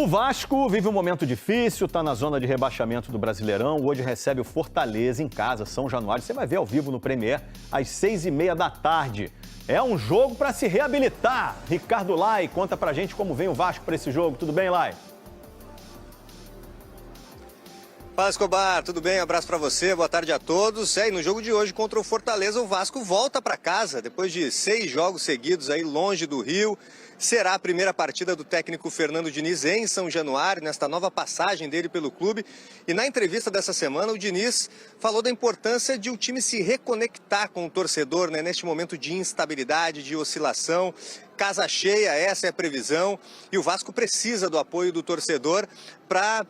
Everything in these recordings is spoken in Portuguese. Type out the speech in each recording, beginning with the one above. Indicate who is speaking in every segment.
Speaker 1: O Vasco vive um momento difícil, está na zona de rebaixamento do Brasileirão. Hoje recebe o Fortaleza em casa, São Januário. Você vai ver ao vivo no Premier, às 6h30 da tarde. É um jogo para se reabilitar. Ricardo Lai, conta pra gente como vem o Vasco para esse jogo. Tudo bem, Lai?
Speaker 2: Fala, Escobar, tudo bem? Abraço pra você, boa tarde a todos. E no jogo de hoje contra o Fortaleza, o Vasco volta pra casa depois de 6 jogos seguidos aí longe do Rio. Será a primeira partida do técnico Fernando Diniz em São Januário, nesta nova passagem dele pelo clube. E na entrevista dessa semana, o Diniz falou da importância de o time se reconectar com o torcedor, né, neste momento de instabilidade, de oscilação. Casa cheia, essa é a previsão. E o Vasco precisa do apoio do torcedor para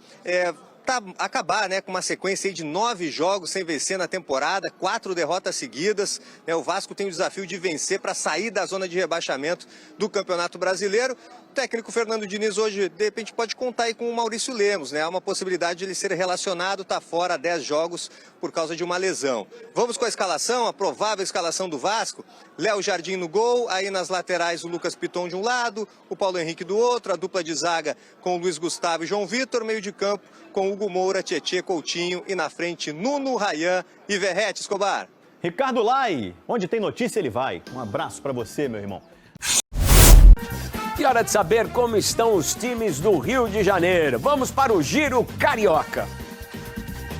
Speaker 2: acabar, né, com uma sequência aí de 9 jogos sem vencer na temporada, 4 derrotas seguidas. O Vasco tem o desafio de vencer para sair da zona de rebaixamento do Campeonato Brasileiro. O técnico Fernando Diniz hoje, de repente, pode contar aí com o Maurício Lemos, né? Há uma possibilidade de ele ser relacionado, está fora há 10 jogos por causa de uma lesão. Vamos com a escalação, a provável escalação do Vasco. Léo Jardim no gol, aí nas laterais o Lucas Piton de um lado, o Paulo Henrique do outro, a dupla de zaga com o Luiz Gustavo e João Vitor, meio de campo com Hugo Moura, Tietê, Coutinho e na frente Nuno, Rayán e Verratti. Escobar.
Speaker 1: Ricardo Lai, onde tem notícia ele vai. Um abraço para você, meu irmão.
Speaker 3: E hora de saber como estão os times do Rio de Janeiro. Vamos para o Giro Carioca.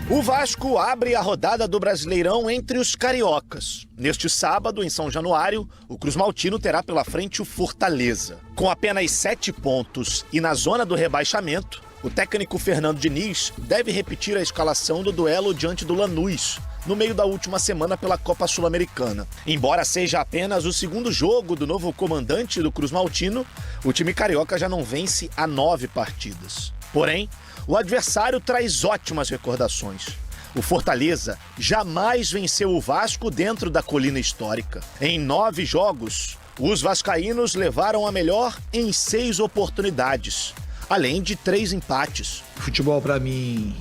Speaker 4: O Vasco abre a rodada do Brasileirão entre os cariocas. Neste sábado, em São Januário, o Cruz Maltino terá pela frente o Fortaleza. Com apenas 7 pontos e na zona do rebaixamento, o técnico Fernando Diniz deve repetir a escalação do duelo diante do Lanús, no meio da última semana pela Copa Sul-Americana. Embora seja apenas o segundo jogo do novo comandante do Cruz Maltino, o time carioca já não vence há 9 partidas. Porém, o adversário traz ótimas recordações. O Fortaleza jamais venceu o Vasco dentro da colina histórica. Em 9 jogos, os vascaínos levaram a melhor em 6 oportunidades, além de 3 empates.
Speaker 5: O futebol, para mim,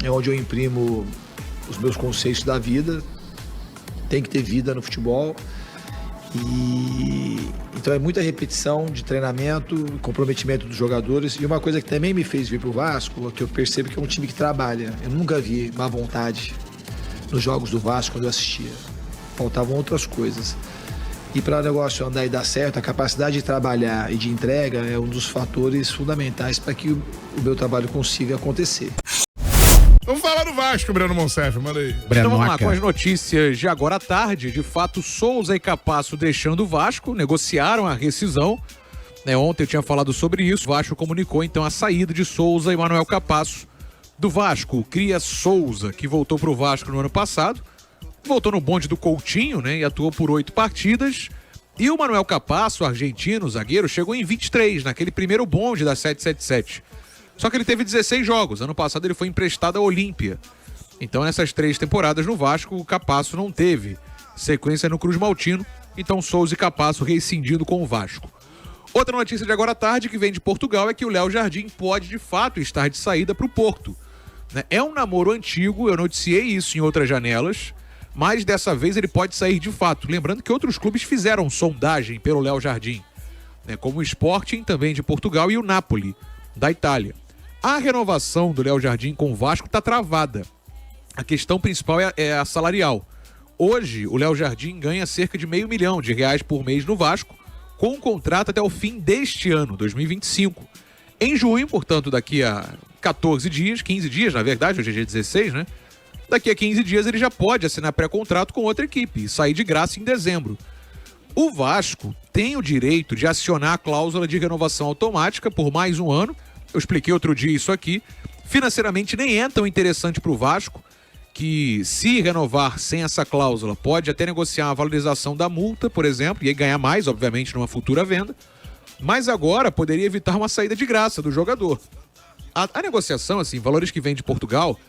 Speaker 5: é onde eu imprimo os meus conceitos da vida. Tem que ter vida no futebol. Então é muita repetição de treinamento, comprometimento dos jogadores. E uma coisa que também me fez vir pro Vasco, é que eu percebo que é um time que trabalha. Eu nunca vi má vontade nos jogos do Vasco quando eu assistia. Faltavam outras coisas. E para o negócio andar e dar certo, a capacidade de trabalhar e de entrega é um dos fatores fundamentais para que o meu trabalho consiga acontecer.
Speaker 6: Vamos falar do Vasco, Breno Monsef, manda aí.
Speaker 7: Então vamos lá com as notícias de agora à tarde. De fato, Souza e Capasso deixando o Vasco, negociaram a rescisão. Ontem eu tinha falado sobre isso. O Vasco comunicou então a saída de Souza e Manuel Capasso do Vasco. Cria Souza, que voltou para o Vasco no ano passado, voltou no bonde do Coutinho, e atuou por 8 partidas. E o Manuel Capasso, argentino, zagueiro, chegou em 23, naquele primeiro bonde da 777. Só que ele teve 16 jogos. Ano passado ele foi emprestado ao Olímpia. Então nessas 3 temporadas no Vasco, o Capasso não teve sequência no Cruz Maltino. Então Souza e Capasso rescindindo com o Vasco. Outra notícia de agora à tarde que vem de Portugal é que o Léo Jardim pode de fato estar de saída para o Porto. É um namoro antigo, eu noticiei isso em outras janelas, mas dessa vez ele pode sair de fato. Lembrando que outros clubes fizeram sondagem pelo Léo Jardim, como o Sporting também de Portugal e o Napoli da Itália. A renovação do Léo Jardim com o Vasco está travada. A questão principal é a salarial. Hoje, o Léo Jardim ganha cerca de R$500 mil por mês no Vasco, com um contrato até o fim deste ano, 2025. Em junho, portanto, daqui a 14 dias, 15 dias, na verdade, hoje é dia 16, Daqui a 15 dias ele já pode assinar pré-contrato com outra equipe e sair de graça em dezembro. O Vasco tem o direito de acionar a cláusula de renovação automática por mais um ano. Eu expliquei outro dia isso aqui. Financeiramente nem é tão interessante para o Vasco, que se renovar sem essa cláusula pode até negociar a valorização da multa, por exemplo, e aí ganhar mais, obviamente, numa futura venda. Mas agora poderia evitar uma saída de graça do jogador. A negociação, assim, valores que vem de Portugal,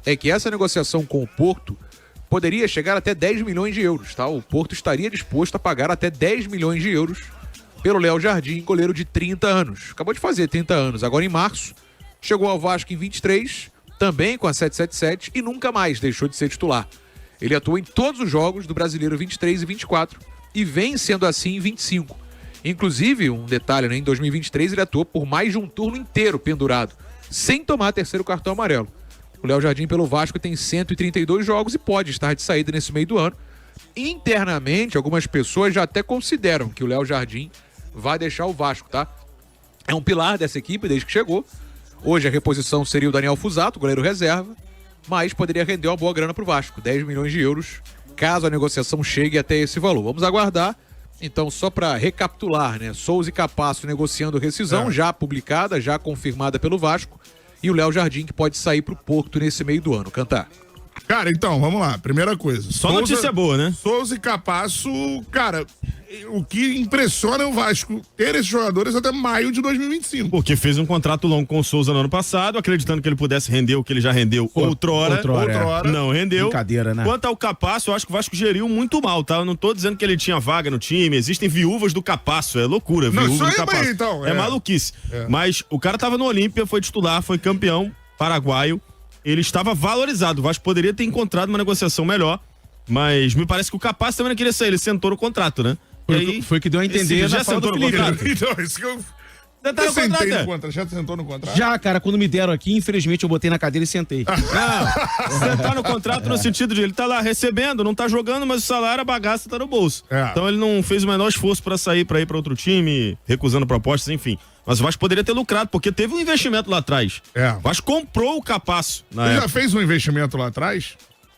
Speaker 7: é que essa negociação com o Porto poderia chegar até 10 milhões de euros, tá? O Porto estaria disposto a pagar até 10 milhões de euros pelo Léo Jardim, goleiro de 30 anos. Acabou de fazer 30 anos, agora em março. Chegou ao Vasco em 23, também com a 777, e nunca mais deixou de ser titular. Ele atua em todos os jogos do Brasileiro 23 e 24 e vem sendo assim em 25. Inclusive, um detalhe, né, em 2023 ele atuou por mais de um turno inteiro pendurado, sem tomar terceiro cartão amarelo. O Léo Jardim pelo Vasco tem 132 jogos e pode estar de saída nesse meio do ano. Internamente, algumas pessoas já até consideram que o Léo Jardim vai deixar o Vasco, tá? É um pilar dessa equipe desde que chegou. Hoje a reposição seria o Daniel Fusato, goleiro reserva, mas poderia render uma boa grana pro Vasco, 10 milhões de euros, caso a negociação chegue até esse valor. Vamos aguardar. Então, só para recapitular, né? Souza e Capasso negociando rescisão, já publicada, já confirmada pelo Vasco, e o Léo Jardim que pode sair pro Porto nesse meio do ano. Cantar.
Speaker 6: Cara, então, vamos lá. Primeira coisa.
Speaker 8: Só notícia boa, né?
Speaker 6: Souza e Capasso, cara, o que impressiona é o Vasco ter esses jogadores até maio de 2025.
Speaker 8: Porque fez um contrato longo com o Souza no ano passado, acreditando que ele pudesse render o que ele já rendeu outrora. Não rendeu.
Speaker 9: Brincadeira, né?
Speaker 8: Quanto ao Capasso, eu acho que o Vasco geriu muito mal, tá? Eu não tô dizendo que ele tinha vaga no time, existem viúvas do Capasso, é loucura,
Speaker 6: Não,
Speaker 8: viúva do
Speaker 6: isso aí
Speaker 8: Capasso.
Speaker 6: então,
Speaker 8: é maluquice. Mas o cara tava no Olímpia, foi titular, foi campeão paraguaio, ele estava valorizado, o Vasco poderia ter encontrado uma negociação melhor, mas me parece que o Capasso também não queria sair, ele sentou no contrato, né?
Speaker 9: Foi que deu a entender
Speaker 8: já
Speaker 9: na fala do
Speaker 8: sentou no
Speaker 9: Felipe.
Speaker 8: contrato?
Speaker 6: Então, isso que eu...
Speaker 8: Tá no
Speaker 6: sentei
Speaker 8: contrato,
Speaker 6: no contrato, já sentou no contrato?
Speaker 9: Já, cara, quando me deram aqui, infelizmente eu botei na cadeira e sentei.
Speaker 8: Não, sentar no contrato no sentido de ele tá lá recebendo, não tá jogando, mas o salário, a bagaça tá no bolso. Então ele não fez o menor esforço pra sair, pra ir pra outro time, recusando propostas, enfim. Mas o Vasco poderia ter lucrado, porque teve um investimento lá atrás. O Vasco comprou o Capasso na época.
Speaker 6: Já fez um investimento lá atrás?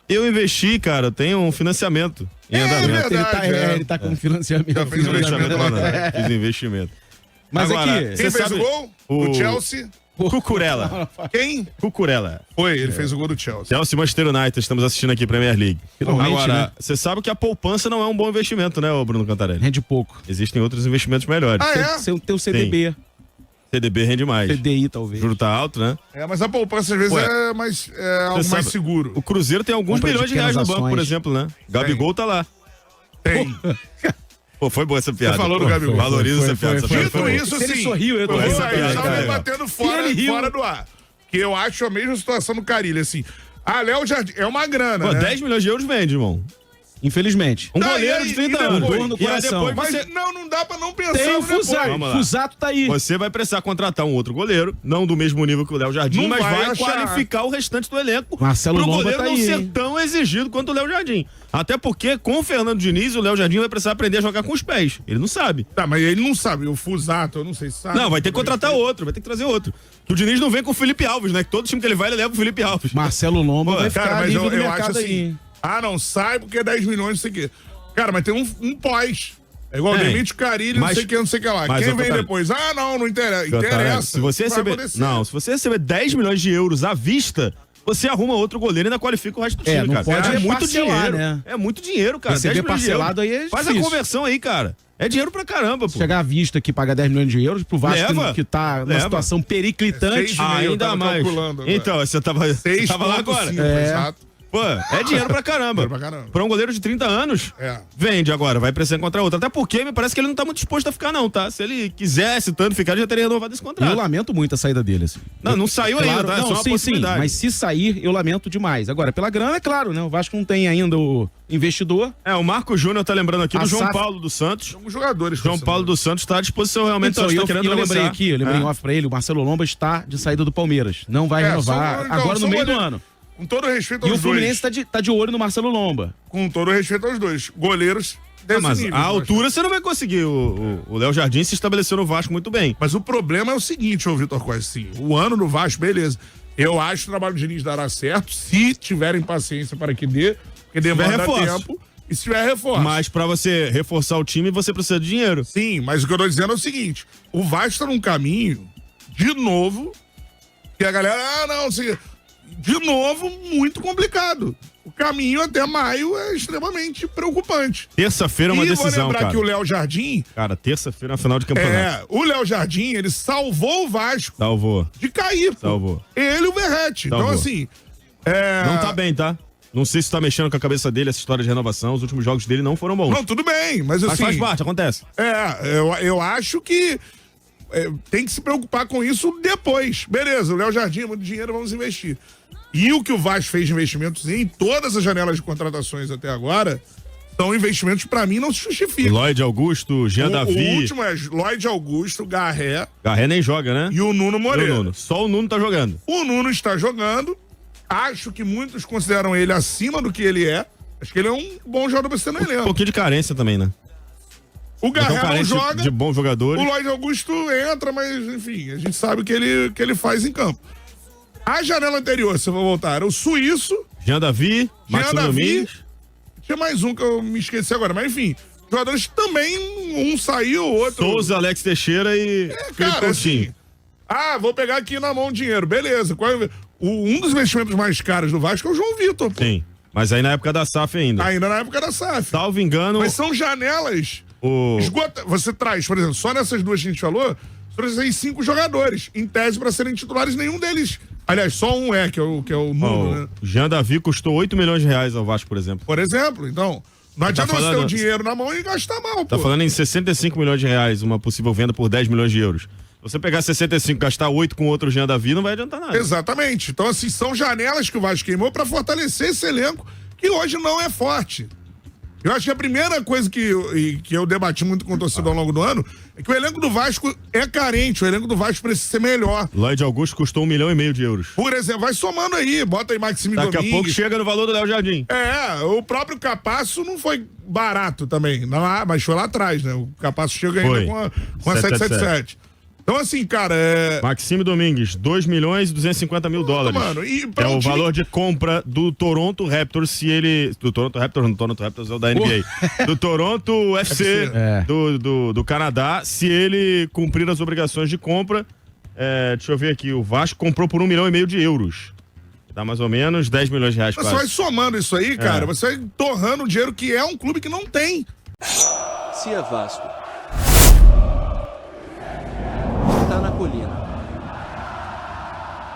Speaker 8: Eu investi, cara, tenho um financiamento em andamento.
Speaker 6: Verdade,
Speaker 9: Ele tá com financiamento.
Speaker 6: Já fez um investimento lá atrás.
Speaker 8: Fiz investimento.
Speaker 9: Mas
Speaker 8: agora,
Speaker 9: aqui,
Speaker 6: Quem
Speaker 8: você
Speaker 6: fez
Speaker 8: sabe
Speaker 6: o gol? O Chelsea?
Speaker 8: Cucurella.
Speaker 6: Quem?
Speaker 8: Cucurella.
Speaker 6: Foi, ele fez o gol do Chelsea.
Speaker 8: Chelsea Manchester United, estamos assistindo aqui Premier League.
Speaker 9: Finalmente,
Speaker 8: Agora,
Speaker 9: né?
Speaker 8: você sabe que a poupança não é um bom investimento, né, ô Bruno Cantarelli?
Speaker 9: Rende pouco.
Speaker 8: Existem outros investimentos melhores.
Speaker 9: Tem o CDB.
Speaker 8: CDB rende mais.
Speaker 9: CDI, talvez.
Speaker 8: O juro tá alto, né?
Speaker 6: Mas a poupança às vezes
Speaker 8: Ué,
Speaker 6: é algo
Speaker 8: sabe,
Speaker 6: mais seguro.
Speaker 8: O Cruzeiro tem alguns
Speaker 9: Compra de
Speaker 8: milhões de reais no
Speaker 9: pequenas
Speaker 8: banco, por
Speaker 9: ações.
Speaker 8: exemplo, né? Gabigol tá lá.
Speaker 6: Tem.
Speaker 8: Pô, foi boa essa piada.
Speaker 6: Você falou do Gabigol.
Speaker 8: Valoriza essa piada. essa piada foi
Speaker 6: Dito
Speaker 8: boa.
Speaker 6: isso,
Speaker 9: Se ele
Speaker 6: assim,
Speaker 9: sorriu, eu tô
Speaker 6: vou
Speaker 8: essa
Speaker 6: aí,
Speaker 8: piada,
Speaker 6: já
Speaker 8: cara.
Speaker 6: me batendo
Speaker 9: Se ele riu.
Speaker 6: fora do ar. Que eu acho a mesma situação do Carilho, assim. Léo Jardim, é uma grana,
Speaker 8: Pô,
Speaker 6: né?
Speaker 8: 10 milhões de euros vende, irmão.
Speaker 9: Infelizmente.
Speaker 8: Um
Speaker 6: Tá,
Speaker 8: goleiro
Speaker 6: e aí,
Speaker 8: de 30
Speaker 6: e
Speaker 8: anos.
Speaker 6: depois?
Speaker 9: Dor no
Speaker 8: E aí
Speaker 9: coração.
Speaker 8: depois
Speaker 6: Mas
Speaker 8: você...
Speaker 6: não dá pra não pensar
Speaker 9: Tem o
Speaker 6: no depois.
Speaker 9: Fusato.
Speaker 8: Vamos lá.
Speaker 9: Fusato tá aí.
Speaker 8: Você vai precisar contratar um outro goleiro, não do mesmo nível que o Léo Jardim,
Speaker 6: Não
Speaker 8: mas
Speaker 6: vai
Speaker 8: vai
Speaker 6: achar.
Speaker 8: qualificar o restante do elenco
Speaker 9: Marcelo
Speaker 8: pro
Speaker 9: Lomba
Speaker 8: goleiro
Speaker 9: tá
Speaker 8: não
Speaker 9: aí,
Speaker 8: ser
Speaker 9: hein?
Speaker 8: tão exigido quanto o Léo Jardim. Até porque, com o Fernando Diniz, o Léo Jardim vai precisar aprender a jogar com os pés. Ele não sabe.
Speaker 6: Tá, mas ele não sabe. O Fusato, eu não sei se sabe.
Speaker 8: Não, vai ter que contratar outro, vai ter que trazer outro. Que o Diniz não vem com o Felipe Alves, né? Que todo time que ele vai, ele leva o Felipe Alves.
Speaker 9: Marcelo Lomba
Speaker 8: Pô,
Speaker 9: vai ficar
Speaker 6: Cara, mas
Speaker 9: livre do
Speaker 6: eu acho
Speaker 9: mercado
Speaker 6: assim.
Speaker 9: aí.
Speaker 6: Não sai porque é 10 milhões, não sei o quê. Cara, mas tem um pós. É igual o
Speaker 8: Tem.
Speaker 6: Demite Carilho, não
Speaker 8: Mas-
Speaker 6: sei o que, não sei o que lá.
Speaker 8: mas,
Speaker 6: Quem
Speaker 8: ô,
Speaker 6: vem
Speaker 8: Cantarelli,
Speaker 6: depois? Não interessa.
Speaker 8: Cantarelli,
Speaker 6: Interessa.
Speaker 8: se você
Speaker 6: Vai
Speaker 8: receber,
Speaker 6: acontecer.
Speaker 8: não, se você receber 10 milhões de euros à vista, você arruma outro goleiro e ainda qualifica o resto do time,
Speaker 9: não
Speaker 8: cara.
Speaker 9: pode
Speaker 8: É muito
Speaker 9: parcelar,
Speaker 8: dinheiro.
Speaker 9: né?
Speaker 8: É muito dinheiro, cara.
Speaker 9: Receber
Speaker 8: 10 milhões de euros.
Speaker 9: parcelado aí é
Speaker 8: Faz a
Speaker 9: difícil.
Speaker 8: conversão aí, cara. É dinheiro pra caramba, pô.
Speaker 9: Chegar à vista que paga 10 milhões de euros pro Vasco
Speaker 8: Leva.
Speaker 9: que tá numa
Speaker 8: Leva.
Speaker 9: situação periclitante.
Speaker 6: 6,5, eu
Speaker 8: Ainda
Speaker 6: tava
Speaker 8: mais.
Speaker 6: calculando agora.
Speaker 8: Então, você tava lá agora.
Speaker 6: 6,5, exato.
Speaker 8: Pô, é dinheiro pra caramba.
Speaker 6: Dinheiro pra caramba.
Speaker 8: Pra um goleiro de 30 anos, vende agora, vai precisar encontrar outro. Até porque me parece que ele não tá muito disposto a ficar, não, tá? Se ele quisesse tanto ficar, ele já teria renovado esse
Speaker 9: Eu
Speaker 8: contrato.
Speaker 9: lamento muito a saída dele, assim.
Speaker 8: Não saiu ainda, tá? É
Speaker 9: Não,
Speaker 8: só uma
Speaker 9: sim,
Speaker 8: possibilidade.
Speaker 9: mas se sair, eu lamento demais. Agora, pela grana, é claro, né? O Vasco não tem ainda o investidor.
Speaker 8: O Marco Júnior tá lembrando aqui
Speaker 9: A
Speaker 8: do João
Speaker 9: SAF
Speaker 8: Paulo dos Santos.
Speaker 6: Os jogadores.
Speaker 8: João Paulo dos Santos está à disposição realmente.
Speaker 9: Então,
Speaker 8: só está
Speaker 9: eu
Speaker 8: querendo
Speaker 9: lembrei
Speaker 8: negociar.
Speaker 9: aqui, eu lembrei em off pra ele, o Marcelo Lomba está de saída do Palmeiras. Não vai renovar agora no meio do ano.
Speaker 6: Com todo respeito
Speaker 9: E
Speaker 6: aos
Speaker 9: o Fluminense tá de olho no Marcelo Lomba.
Speaker 6: Com todo respeito aos dois. Goleiros desse
Speaker 8: Mas
Speaker 6: nível.
Speaker 8: a altura você não vai conseguir. O Léo Jardim se estabeleceu no Vasco muito bem.
Speaker 6: Mas o problema é o seguinte, ô Vitor Costa, assim, o ano no Vasco, beleza. Eu acho que o trabalho do Diniz dará certo, se tiverem paciência para que dê, porque demanda
Speaker 8: reforço.
Speaker 6: tempo, e se tiver reforço.
Speaker 8: Mas pra você reforçar o time, você precisa de dinheiro.
Speaker 6: Sim, mas o que eu tô dizendo é o seguinte, o Vasco tá num caminho, de novo, que a galera, de novo, muito complicado. O caminho até maio é extremamente preocupante.
Speaker 8: Terça-feira é uma decisão,
Speaker 6: vou lembrar
Speaker 8: cara.
Speaker 6: que o Léo Jardim...
Speaker 8: Cara, terça-feira é a final de campeonato.
Speaker 6: o Léo Jardim, ele salvou o Vasco
Speaker 8: Salvou.
Speaker 6: de cair. Pô.
Speaker 8: Salvou.
Speaker 6: Ele e o Verrete.
Speaker 8: Salvou.
Speaker 6: Então, assim...
Speaker 8: Não tá bem, tá? Não sei se tá mexendo com a cabeça dele essa história de renovação. Os últimos jogos dele não foram bons.
Speaker 6: Não, tudo bem, mas assim...
Speaker 8: Mas faz parte, acontece.
Speaker 6: Eu acho que tem que se preocupar com isso depois. Beleza, o Léo Jardim, muito dinheiro, vamos investir. E o que o Vasco fez de investimentos em todas as janelas de contratações até agora Então, investimentos, pra mim, não se justificam.
Speaker 8: Lloyd Augusto, Jean Davi.
Speaker 6: O último é Lloyd Augusto, Garré.
Speaker 8: Garré nem joga, né?
Speaker 6: E o Nuno Moreira.
Speaker 8: Só o Nuno tá jogando.
Speaker 6: O Nuno está jogando. Acho que muitos consideram ele acima do que ele é. Acho que ele é um bom jogador pra ser no elenco.
Speaker 8: Um pouquinho de carência também, né?
Speaker 6: O Garré não joga.
Speaker 8: De bons jogadores.
Speaker 6: O Lloyd Augusto entra, mas, enfim, a gente sabe o que ele faz em campo. A janela anterior, se eu vou voltar, era o suíço.
Speaker 8: Jean Davi, Maxime Domingues.
Speaker 6: Tinha mais um que eu me esqueci agora, mas enfim. Jogadores também, um saiu, o outro.
Speaker 8: Souza, Alex Teixeira e Felipe Coutinho.
Speaker 6: Assim, vou pegar aqui na mão o dinheiro, beleza. Um dos investimentos mais caros do Vasco é o João Vitor. Pô.
Speaker 8: Sim, mas aí na época da SAF ainda.
Speaker 6: Ainda na época da SAF.
Speaker 8: Salvo engano.
Speaker 6: Mas são janelas. Você traz, por exemplo, só nessas duas que a gente falou, trouxe 5 jogadores, em tese para serem titulares, nenhum deles. Aliás, só um que é o Nuno, né?
Speaker 8: Jean Davi custou 8 milhões de reais ao Vasco, por exemplo.
Speaker 6: Por exemplo, então, não adianta você ter o dinheiro na mão e gastar mal,
Speaker 8: Tá falando em 65 milhões de reais, uma possível venda por 10 milhões de euros. Se você pegar 65 e gastar 8 com outro Jean Davi, não vai adiantar nada.
Speaker 6: Exatamente. Então, assim, são janelas que o Vasco queimou para fortalecer esse elenco, que hoje não é forte. Eu acho que a primeira coisa que eu debati muito com o torcedor ao longo do ano é que o elenco do Vasco é carente, o elenco do Vasco precisa ser melhor.
Speaker 8: Lloyd Augusto custou 1,5 milhão de euros.
Speaker 6: Por exemplo, vai somando aí, bota aí Maxime Domingues.
Speaker 8: Daqui a pouco chega no valor do Léo Jardim.
Speaker 6: O próprio Capasso não foi barato também, mas foi lá atrás, né? O Capasso chega ainda com a 777. Então, assim, cara,
Speaker 8: Maxime Domingues, 2 milhões e 250 mil dólares.
Speaker 6: Mano,
Speaker 8: é o valor de compra do Toronto Raptors, se ele... Do Toronto Raptors, não, Toronto Raptors é o da NBA. Do Toronto UFC, do Canadá, se ele cumprir as obrigações de compra. Deixa eu ver aqui, o Vasco comprou por 1,5 milhão de euros. Dá mais ou menos 10 milhões de reais.
Speaker 6: Você vai somando isso aí, cara, você vai torrando dinheiro que é um clube que não tem.
Speaker 10: Se é Vasco